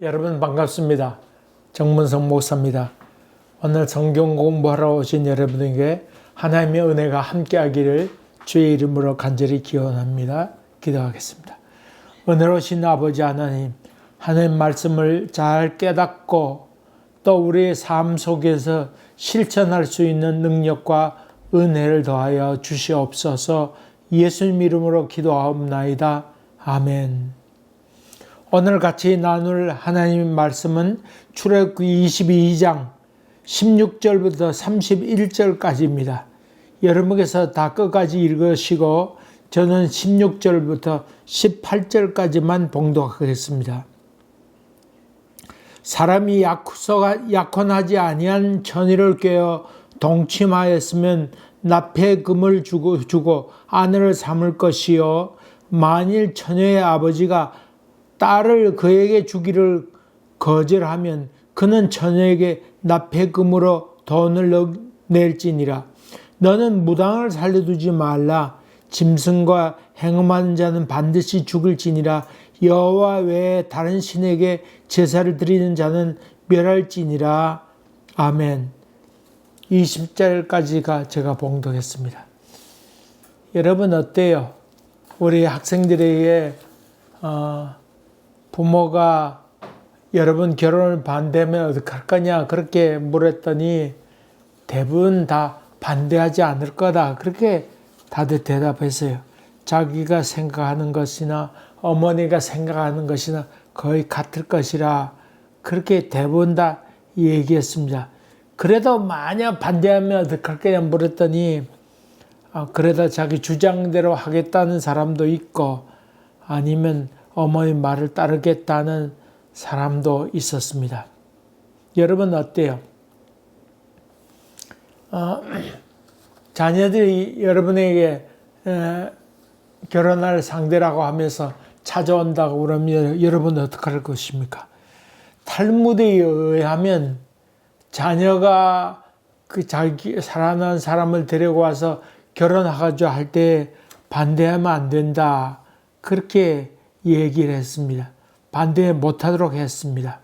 여러분 반갑습니다. 정문성 목사입니다. 오늘 성경 공부하러 오신 여러분에게 하나님의 은혜가 함께하기를 주의 이름으로 간절히 기원합니다. 기도하겠습니다. 은혜로우신 아버지 하나님, 하나님 말씀을 잘 깨닫고 또 우리의 삶 속에서 실천할 수 있는 능력과 은혜를 더하여 주시옵소서. 예수님 이름으로 기도하옵나이다. 아멘. 오늘 같이 나눌 하나님의 말씀은 출애굽기 22장 16절부터 31절까지입니다. 여러분께서 다 끝까지 읽으시고 저는 16절부터 18절까지만 봉독하겠습니다. 사람이 약혼하지 아니한 처녀를 꿰어 동침하였으면 납해 금을 주고 아내를 삼을 것이요, 만일 처녀의 아버지가 딸을 그에게 주기를 거절하면 그는 처녀에게 납해금으로 돈을 낼지니라. 너는 무당을 살려두지 말라. 짐승과 행음하는 자는 반드시 죽을지니라. 여호와 외에 다른 신에게 제사를 드리는 자는 멸할지니라. 아멘. 20절까지가 제가 봉독했습니다. 여러분 어때요? 우리 학생들에게 부모가 여러분 결혼을 반대하면 어떡할 거냐 그렇게 물었더니 대부분 다 반대하지 않을 거다 그렇게 다들 대답했어요. 자기가 생각하는 것이나 어머니가 생각하는 것이나 거의 같을 것이라 그렇게 대부분 다 얘기했습니다. 그래도 만약 반대하면 어떡할 거냐 물었더니 그래도 자기 주장대로 하겠다는 사람도 있고 아니면 어머니 말을 따르겠다는 사람도 있었습니다. 여러분 어때요? 자녀들이 여러분에게 결혼할 상대라고 하면서 찾아온다고 그러면 여러분 어떻게 할 것입니까? 탈무드에 의하면 자녀가 그 자기 사랑하는 사람을 데리고 와서 결혼하고자 할 때 반대하면 안 된다. 그렇게 얘기를 했습니다. 반대 못하도록 했습니다.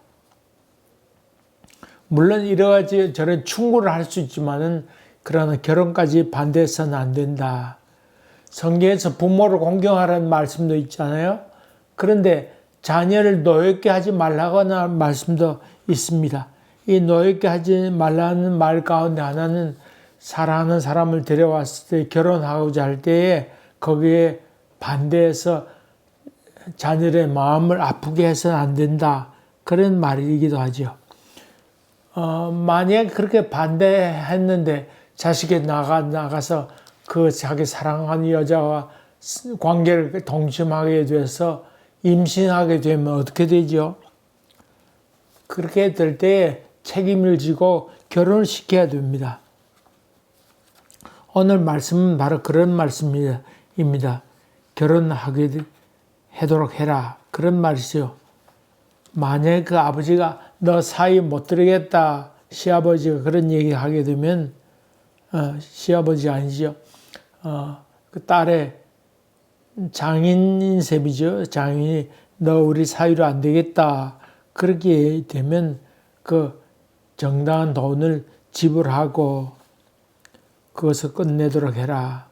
물론 이러가지 저런 충고를 할 수 있지만은 그러나 결혼까지 반대해서는 안 된다. 성경에서 부모를 공경하라는 말씀도 있잖아요. 그런데 자녀를 노엽게 하지 말라고 하는 말씀도 있습니다. 이 노엽게 하지 말라는 말 가운데 하나는 사랑하는 사람을 데려왔을 때 결혼하고자 할 때에 거기에 반대해서 자녀의 마음을 아프게 해서는 안 된다. 그런 말이기도 하죠. 만약 그렇게 반대했는데 자식이 나가서 그 자기 사랑하는 여자와 관계를 동침하게 돼서 임신하게 되면 어떻게 되죠? 그렇게 될 때 책임을 지고 결혼을 시켜야 됩니다. 오늘 말씀은 바로 그런 말씀입니다. 결혼하게 하도록 해라. 그런 말이죠. 만약에 그 아버지가 너 사이 못 들이겠다. 시아버지가 그런 얘기 하게 되면, 시아버지 아니죠. 그 딸의 장인인 셈이죠. 장인이 너 우리 사이로 안 되겠다. 그렇게 되면 그 정당한 돈을 지불하고 그것을 끝내도록 해라.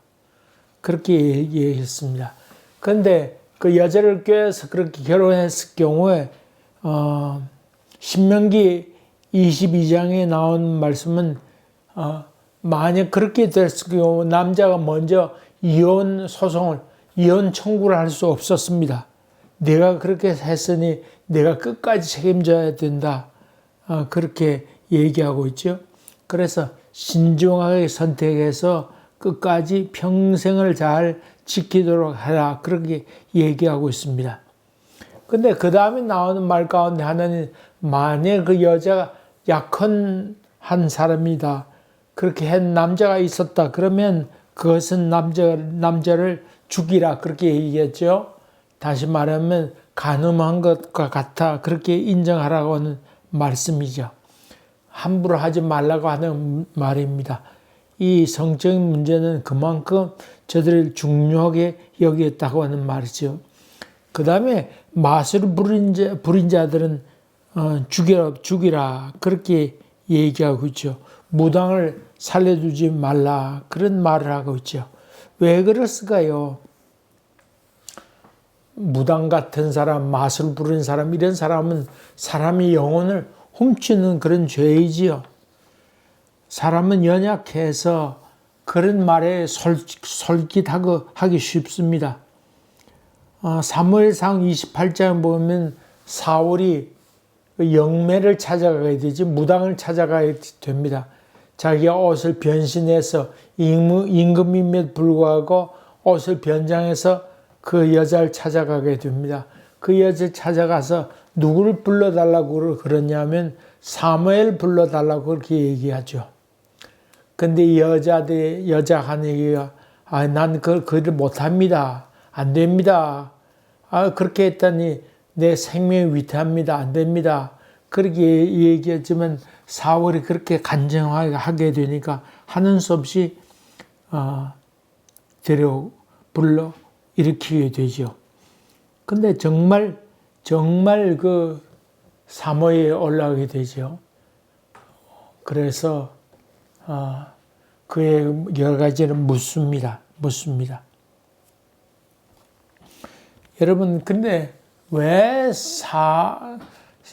그렇게 얘기했습니다. 그런데 그 여자를 꾀해서 그렇게 결혼했을 경우에 신명기 22장에 나온 말씀은 만약 그렇게 됐을 경우 남자가 먼저 이혼 청구를 할 수 없었습니다. 내가 그렇게 했으니 내가 끝까지 책임져야 된다. 그렇게 얘기하고 있죠. 그래서 신중하게 선택해서 끝까지 평생을 잘 지키도록 해라. 그렇게 얘기하고 있습니다. 근데 그 다음에 나오는 말 가운데 하나는 만약 그 여자가 약혼한 사람이다. 그렇게 한 남자가 있었다. 그러면 그것은 남자를 죽이라. 그렇게 얘기했죠. 다시 말하면 간음한 것과 같아. 그렇게 인정하라고 하는 말씀이죠. 함부로 하지 말라고 하는 말입니다. 이 성적인 문제는 그만큼 저들을 중요하게 여겼다고 하는 말이죠. 그 다음에 마술을 부린 자들은 죽이라 그렇게 얘기하고 있죠. 무당을 살려두지 말라 그런 말을 하고 있죠. 왜 그랬을까요? 무당 같은 사람, 마술 부르는 사람, 이런 사람은 사람의 영혼을 훔치는 그런 죄이지요. 사람은 연약해서 그런 말에 솔깃하고 하기 쉽습니다. 사무엘상 28장 보면 사울이 영매를 찾아가게 되지 무당을 찾아가야 됩니다. 자기가 옷을 변신해서 임금임에도 불구하고 옷을 변장해서 그 여자를 찾아가게 됩니다. 그 여자를 찾아가서 누구를 불러달라고 그러냐면 사무엘 불러달라고 그렇게 얘기하죠. 근데 여자 한 얘기가 난 그 일을 못합니다. 안 됩니다. 그렇게 했더니 내 생명이 위태합니다. 안 됩니다. 그렇게 얘기했지만 사울이 그렇게 간증하게 하게 되니까 하는 수 없이 불러 일으키게 되죠. 근데 정말 그 사모에 올라가게 되죠. 그래서 그의 여러 가지를 묻습니다. 여러분, 근데 왜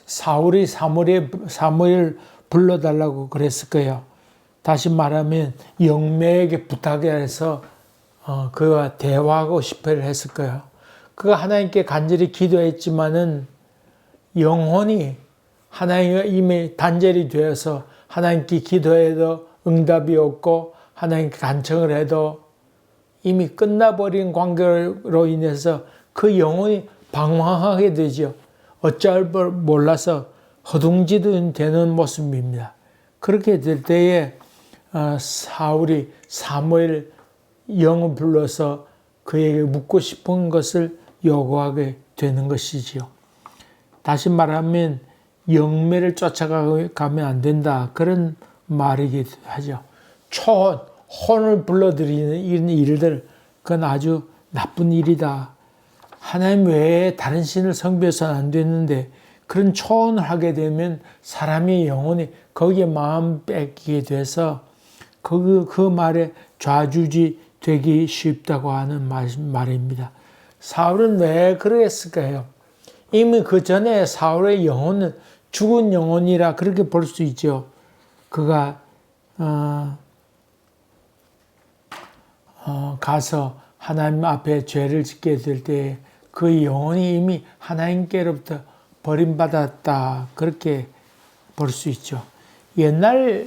사울이 사무엘 불러달라고 그랬을까요? 다시 말하면 영매에게 부탁해서 그와 대화하고 싶어 했을까요? 그가 하나님께 간절히 기도했지만은 영혼이 하나님과 이미 단절이 되어서 하나님께 기도해도 응답이 없고 하나님께 간청을 해도 이미 끝나버린 관계로 인해서 그 영혼이 방황하게 되죠. 어쩔 줄 몰라서 허둥지둥 되는 모습입니다. 그렇게 될 때에 사울이 사무엘 영을 불러서 그에게 묻고 싶은 것을 요구하게 되는 것이지요. 다시 말하면 영매를 쫓아가면 안 된다. 그런 말이기도 하죠. 혼을 불러들이는 이런 일들, 그건 아주 나쁜 일이다. 하나님 외에 다른 신을 섬겨서는 안 되는데 그런 초혼을 하게 되면 사람의 영혼이 거기에 마음 뺏기게 돼서 그 말에 좌주지 되기 쉽다고 하는 말입니다. 사울은 왜 그랬을까요? 이미 그 전에 사울의 영혼은 죽은 영혼이라 그렇게 볼 수 있죠. 그가 가서 하나님 앞에 죄를 짓게 될 때 그 영혼이 이미 하나님께로부터 버림받았다. 그렇게 볼 수 있죠. 옛날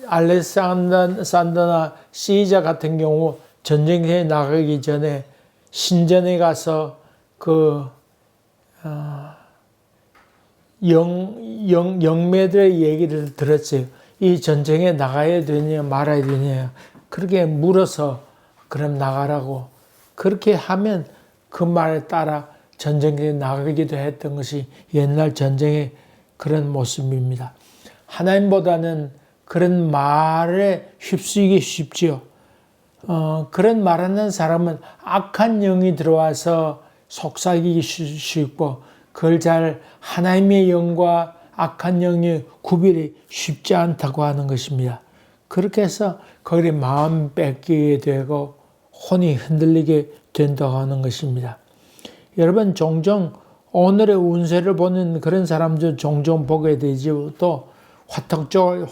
알렉산더나 시자 같은 경우 전쟁에 나가기 전에 신전에 가서 영매들의 얘기를 들었어요. 이 전쟁에 나가야 되냐 말아야 되냐 그렇게 물어서 그럼 나가라고 그렇게 하면 그 말에 따라 전쟁에 나가기도 했던 것이 옛날 전쟁의 그런 모습입니다. 하나님보다는 그런 말에 휩쓰이기 쉽지요. 그런 말하는 사람은 악한 영이 들어와서 속삭이기 쉽고 그걸 잘 하나님의 영과 악한 영의 구별이 쉽지 않다고 하는 것입니다. 그렇게 해서 거기에 마음 뺏기게 되고 혼이 흔들리게 된다고 하는 것입니다. 여러분 종종 오늘의 운세를 보는 그런 사람들 종종 보게 되죠. 또 화토짝을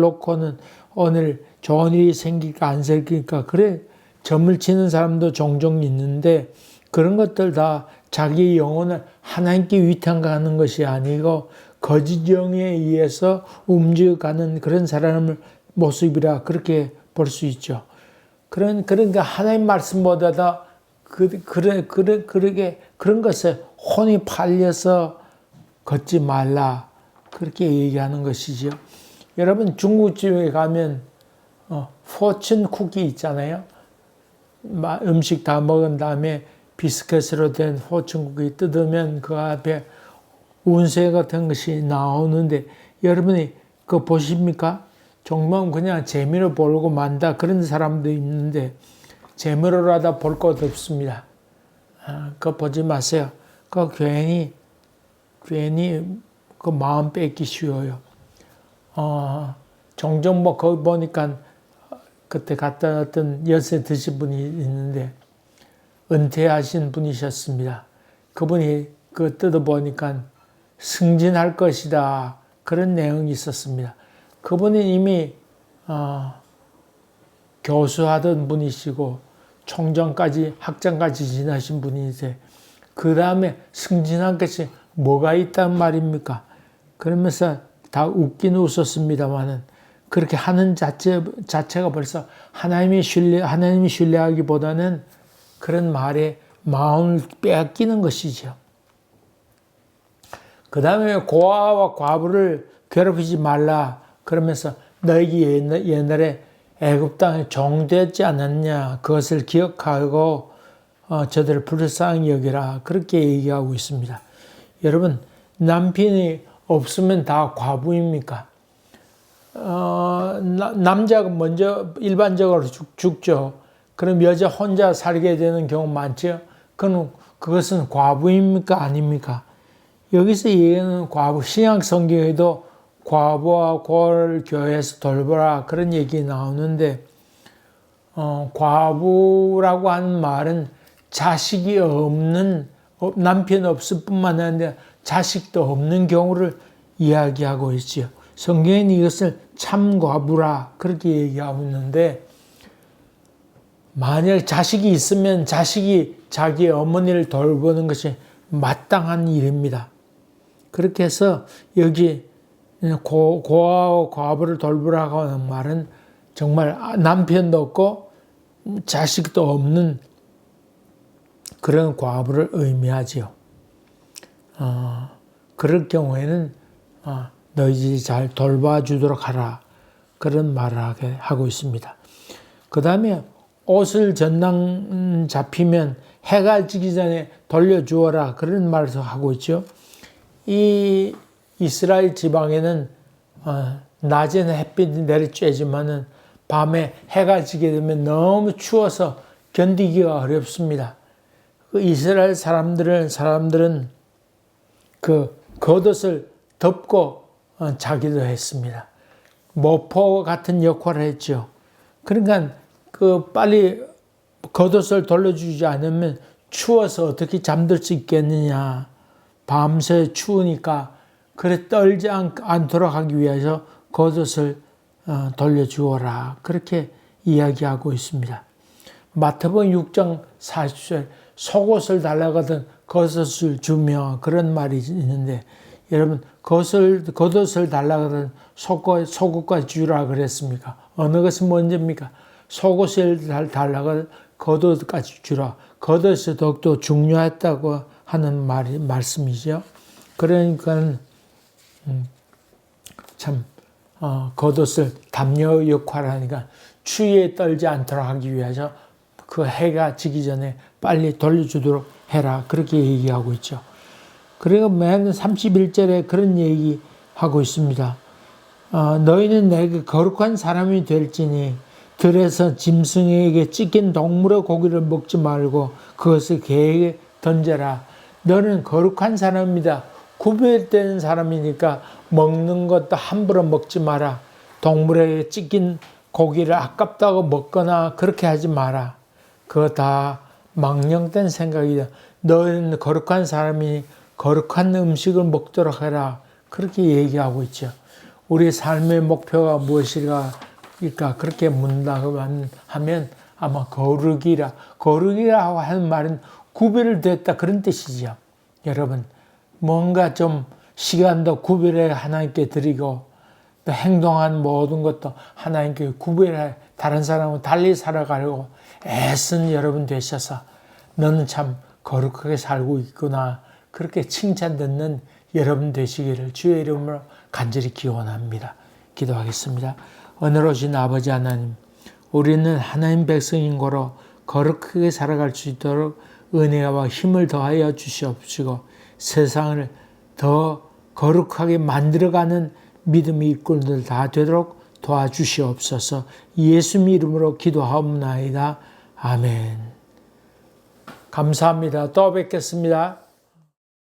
놓고는 오늘 좋은 일이 생길까 안 생길까 그래 점을 치는 사람도 종종 있는데 그런 것들 다 자기 영혼을 하나님께 위탁하는 것이 아니고 거짓 영에 의해서 움직여가는 그런 사람의 모습이라 그렇게 볼 수 있죠. 그러니까 하나님 말씀보다 그런 것에 혼이 팔려서 걷지 말라 그렇게 얘기하는 것이죠. 여러분 중국집에 가면 포춘 쿠키 있잖아요. 음식 다 먹은 다음에 비스켓으로 된 포춘 쿠키 뜯으면 그 앞에 운세 같은 것이 나오는데 여러분이 그거 보십니까? 정말 그냥 재미로 보고 만다 그런 사람도 있는데 재미로라도 볼 것 없습니다. 그거 보지 마세요. 그거 괜히 그 마음 뺏기 쉬워요. 종종 뭐 거기 보니까 그때 갔다 어떤 연세 드신 분이 있는데 은퇴하신 분이셨습니다. 그분이 그 뜯어보니까 승진할 것이다. 그런 내용이 있었습니다. 그분이 이미 교수하던 분이시고 총장까지 학장까지 지나신 분이세. 그 다음에 승진한 것이 뭐가 있단 말입니까? 그러면서 다 웃긴 웃었습니다만은 그렇게 하는 자체가 벌써 하나님이 신뢰하기보다는 그런 말에 마음을 빼앗기는 것이죠. 그 다음에 고아와 과부를 괴롭히지 말라. 그러면서 너희가 옛날에 애굽 땅에 종되지 않았냐. 그것을 기억하고 저들을 불쌍히 여기라. 그렇게 얘기하고 있습니다. 여러분, 남편이 없으면 다 과부입니까? 남자가 먼저 일반적으로 죽죠. 그럼 여자 혼자 살게 되는 경우 많죠. 그것은 과부입니까? 아닙니까? 여기서 얘기하는 과부, 신약 성경에도 과부와 고아를 교회에서 돌보라 그런 얘기 나오는데 과부라고 하는 말은 자식이 없는, 남편 없을 뿐만 아니라 자식도 없는 경우를 이야기하고 있지요. 성경은 이것을 참과부라 그렇게 얘기하고 있는데, 만약 자식이 있으면 자식이 자기 어머니를 돌보는 것이 마땅한 일입니다. 그렇게 해서 여기 고아와 과부를 돌보라고 하는 말은 정말 남편도 없고 자식도 없는 그런 과부를 의미하지요. 그럴 경우에는 너희들이 잘 돌봐주도록 하라. 그런 말을 하고 있습니다. 그 다음에 옷을 전당 잡히면 해가 지기 전에 돌려주어라. 그런 말을 하고 있죠. 이 이스라엘 지방에는 낮에는 햇빛이 내리쬐지만은 밤에 해가 지게 되면 너무 추워서 견디기가 어렵습니다. 그 이스라엘 사람들은 그 겉옷을 덮고 자기도 했습니다. 모포 같은 역할을 했죠. 그러니까 그 빨리 겉옷을 돌려주지 않으면 추워서 어떻게 잠들 수 있겠느냐. 밤새 추우니까 그래 떨지 않도록 하기 위해서 겉옷을 돌려주어라. 그렇게 이야기하고 있습니다. 마태복음 6장 40절 속옷을 달라고 하던 겉옷을 주며 그런 말이 있는데, 여러분 겉옷을 달라고 하던 속옷과 주라 그랬습니까? 어느 것이 먼저입니까? 속옷을 달라고 하던 겉옷까지 주라. 겉옷이 더욱더 중요했다고 하는 말씀이죠. 그러니까 참 겉옷을 담요 역할을 하니까 추위에 떨지 않도록 하기 위해서 그 해가 지기 전에 빨리 돌려주도록 해라. 그렇게 얘기하고 있죠. 그리고 맨 31절에 그런 얘기하고 있습니다. 너희는 내게 거룩한 사람이 될지니 들에서 짐승에게 찢긴 동물의 고기를 먹지 말고 그것을 개에게 던져라. 너는 거룩한 사람이다. 구별되는 사람이니까 먹는 것도 함부로 먹지 마라. 동물에게 찢긴 고기를 아깝다고 먹거나 그렇게 하지 마라. 그거 다 망령된 생각이다. 너는 거룩한 사람이 거룩한 음식을 먹도록 해라. 그렇게 얘기하고 있죠. 우리 삶의 목표가 무엇일까? 그렇게 묻는다고 하면 아마 거룩이라고 하는 말은 구별됐다 그런 뜻이죠. 여러분, 뭔가 좀 시간도 구별해 하나님께 드리고 또 행동한 모든 것도 하나님께 구별해 다른 사람과 달리 살아가려고 애쓴 여러분 되셔서 너는 참 거룩하게 살고 있구나. 그렇게 칭찬 듣는 여러분 되시기를 주의 이름으로 간절히 기원합니다. 기도하겠습니다. 은혜로우신 아버지 하나님, 우리는 하나님 백성인 거로 거룩하게 살아갈 수 있도록 은혜와 힘을 더하여 주시옵시고 세상을 더 거룩하게 만들어가는 믿음의 일꾼들 다 되도록 도와주시옵소서. 예수님 이름으로 기도하옵나이다. 아멘. 감사합니다. 또 뵙겠습니다.